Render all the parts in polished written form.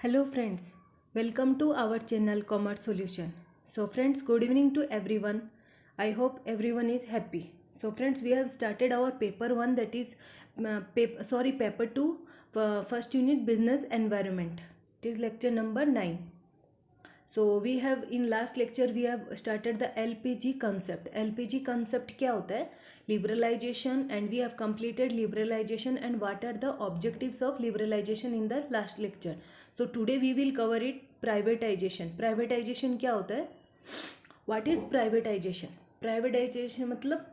Hello friends, welcome to our channel Commerce Solution. So friends, good evening to everyone. I hope everyone is happy. So friends, we have started our paper 1, that is paper 2, first unit business environment. It is lecture number 9. So we have in last lecture we have started the LPG concept. LPG concept क्या होता है? Liberalization, and we have completed liberalization and what are the objectives of liberalization in the last lecture. So today we will cover it privatization. Privatization क्या होता है? What is privatization? Privatization मतलब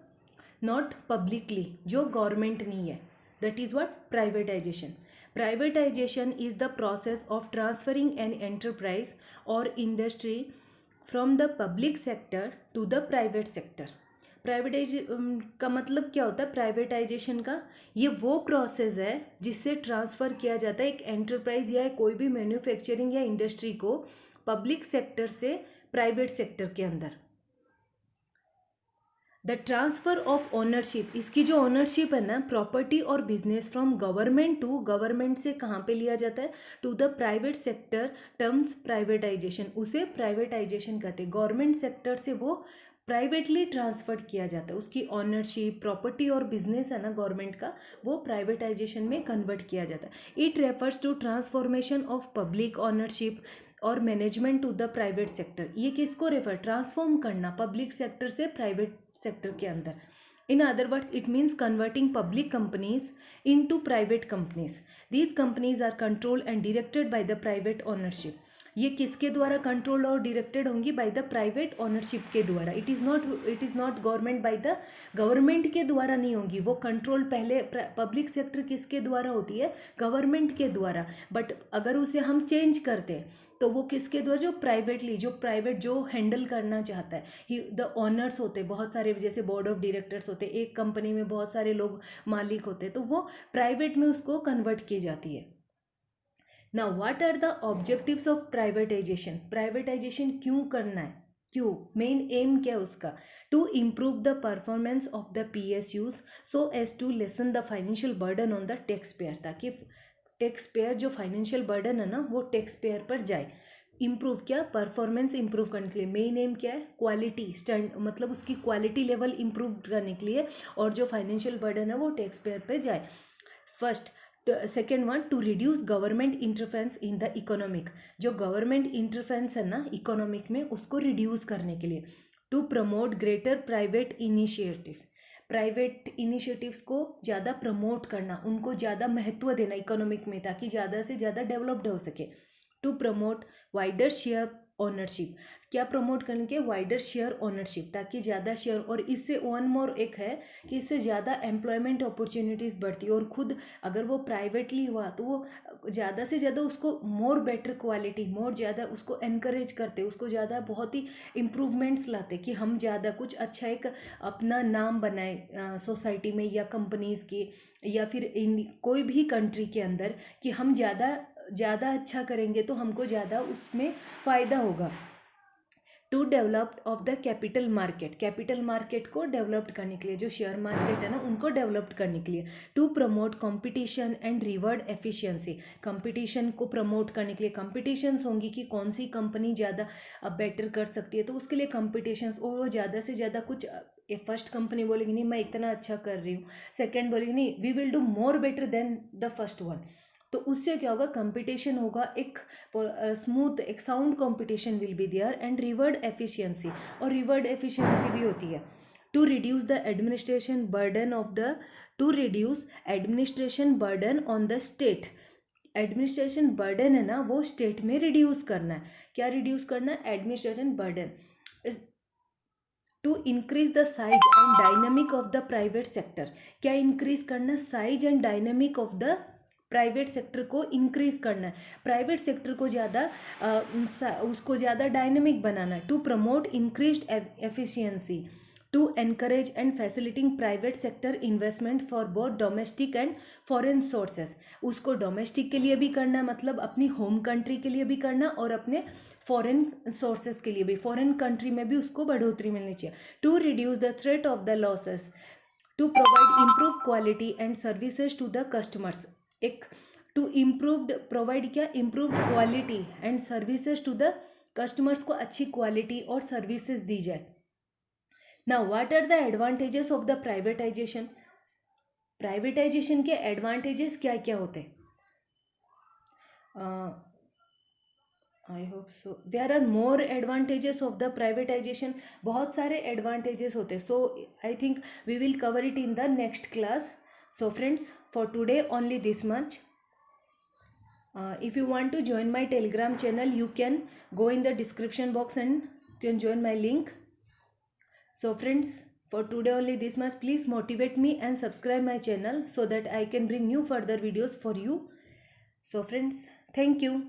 not publicly, जो government नहीं है. That is what privatization. Privatization is the process of transferring an enterprise or industry from the public sector to the private sector. Privatisation का मतलब क्या होता है? प्राइवेटाइजेशन का ये वो प्रोसेस है जिससे ट्रांसफ़र किया जाता है एक एंटरप्राइज या कोई भी मैन्युफैक्चरिंग या इंडस्ट्री को पब्लिक सेक्टर से प्राइवेट सेक्टर के अंदर. द ट्रांसफ़र ऑफ ओनरशिप, इसकी जो ओनरशिप है ना, प्रॉपर्टी और business from government to, government से कहाँ पे लिया जाता है? To the private sector, terms privatisation, उसे प्राइवेटाइजेशन कहते हैं. गवर्नमेंट सेक्टर से वो प्राइवेटली ट्रांसफर किया जाता है, उसकी ऑनरशिप, प्रॉपर्टी और बिजनेस है ना गवर्नमेंट का, वो प्राइवेटाइजेशन में कन्वर्ट किया जाता है. It refers to transformation of public ownership और management to the private sector. ये किसको रेफर? ट्रांसफॉर्म करना पब्लिक सेक्टर से प्राइवेट सेक्टर के अंदर. In other words it means converting public companies into private companies. These companies are controlled and directed by the private ownership. ये किसके द्वारा control और डायरेक्टेड होंगी? बाय द प्राइवेट ओनरशिप के द्वारा. It is not government by the government के द्वारा नहीं होंगी. वो कंट्रोल पहले पब्लिक सेक्टर किसके द्वारा होती है? गवर्नमेंट के द्वारा. बट अगर उसे हम चेंज करते हैं तो वो किसके द्वारा? जो प्राइवेटली, जो प्राइवेट जो हैंडल करना चाहता है, ही द ऑनर्स होते हैं बहुत सारे, जैसे बोर्ड ऑफ डायरेक्टर्स होते हैं, एक कंपनी में बहुत सारे लोग मालिक होते हैं, तो वो प्राइवेट में उसको कन्वर्ट की जाती है. Now what are the objectives of privatisation? Privatisation क्यों करना है? क्यों? मेन एम क्या है उसका? To improve the performance of the PSUs so as to lessen the financial burden on the tax payer, ताकि टैक्स पेयर जो फाइनेंशियल बर्डन है ना वो टैक्स पेयर पर जाए. इम्प्रूव क्या? परफॉर्मेंस इम्प्रूव करने के लिए. मेन एम क्या है? क्वालिटी स्टैंड, मतलब उसकी क्वालिटी लेवल इम्प्रूव करने के लिए, और जो फाइनेंशियल बर्डन है वो टैक्स पेयर पर जाए. First. Second one, to reduce government interference in the economic. जो गवर्नमेंट इंटरफेरेंस है ना इकोनॉमिक में, उसको रिड्यूस करने के लिए. To promote greater private initiatives. Private initiatives को ज़्यादा प्रमोट करना, उनको ज़्यादा महत्व देना इकोनॉमिक में, ताकि ज़्यादा से ज़्यादा डेवलप्ड हो सके. To promote wider share ownership. क्या प्रमोट करने के? वाइडर शेयर ओनरशिप, ताकि ज़्यादा शेयर, और इससे वन मोर एक है कि इससे ज़्यादा एम्प्लॉयमेंट अपॉर्चुनिटीज़ बढ़ती है. और खुद अगर वो प्राइवेटली हुआ तो वो ज़्यादा से ज़्यादा उसको मोर बेटर क्वालिटी, मोर ज़्यादा उसको एनकरेज करते, उसको ज़्यादा बहुत ही इम्प्रूवमेंट्स लाते कि हम ज़्यादा कुछ अच्छा एक अपना नाम बनाए सोसाइटी में या कंपनीज़ के, या फिर इन कोई भी कंट्री के अंदर, कि हम ज़्यादा अच्छा करेंगे तो हमको ज़्यादा उसमें फ़ायदा होगा. To develop of the capital market. Capital market को डेवलप्ड करने के लिए, जो शेयर मार्केट है ना उनको डेवलप्ड करने के लिए. To promote competition and reward efficiency. Competition को प्रमोट करने के लिए कंपटीशंस होंगी कि कौन सी कंपनी ज़्यादा बेटर कर सकती है, तो उसके लिए कंपटीशंस, और वो ज़्यादा से ज़्यादा कुछ, फर्स्ट कंपनी बोलेगी नहीं मैं इतना अच्छा कर रही हूँ, सेकेंड बोलेगी नहीं we will do more better than the first one. तो उससे क्या होगा? कंपटीशन होगा, एक स्मूथ, एक sound competition will be there, and reward efficiency, और रिवॉर्ड एफिशिएंसी भी होती है. To reduce the administration burden of the, to reduce administration burden on the state. Administration burden है ना वो स्टेट में रिड्यूस करना है. क्या रिड्यूस करना है? Administration burden. To increase the size and dynamic of the private sector. क्या इंक्रीज करना? Size and dynamic of the private sector को इंक्रीज करना है. प्राइवेट सेक्टर को ज़्यादा उसको ज़्यादा डायनेमिक बनाना है. To promote increased efficiency. To encourage and facilitating private sector investment for both domestic and foreign sources. उसको डोमेस्टिक के लिए भी करना, मतलब अपनी होम कंट्री के लिए भी करना, और अपने फॉरेन सोर्सेस के लिए भी, फॉरेन कंट्री में भी उसको बढ़ोतरी मिलनी चाहिए. To reduce the threat of the losses. To provide improve quality and services to the customers. एक टू इम्प्रूव्ड प्रोवाइड क्या improved quality and services to the customers को अच्छी क्वालिटी और सर्विसेज दी जाए. Now what are the advantages of the privatisation. Privatisation के advantages क्या क्या होते हैं. I hope so there are more advantages of the privatisation. बहुत सारे एडवांटेजेस होते हैं. सो आई think we will cover it in the next class. So friends, for today only this much. If you want to join my Telegram channel, you can go in the description box and you can join my link. So friends, for today only this much. Please motivate me and subscribe my channel so that I can bring new further videos for you. So friends, thank you.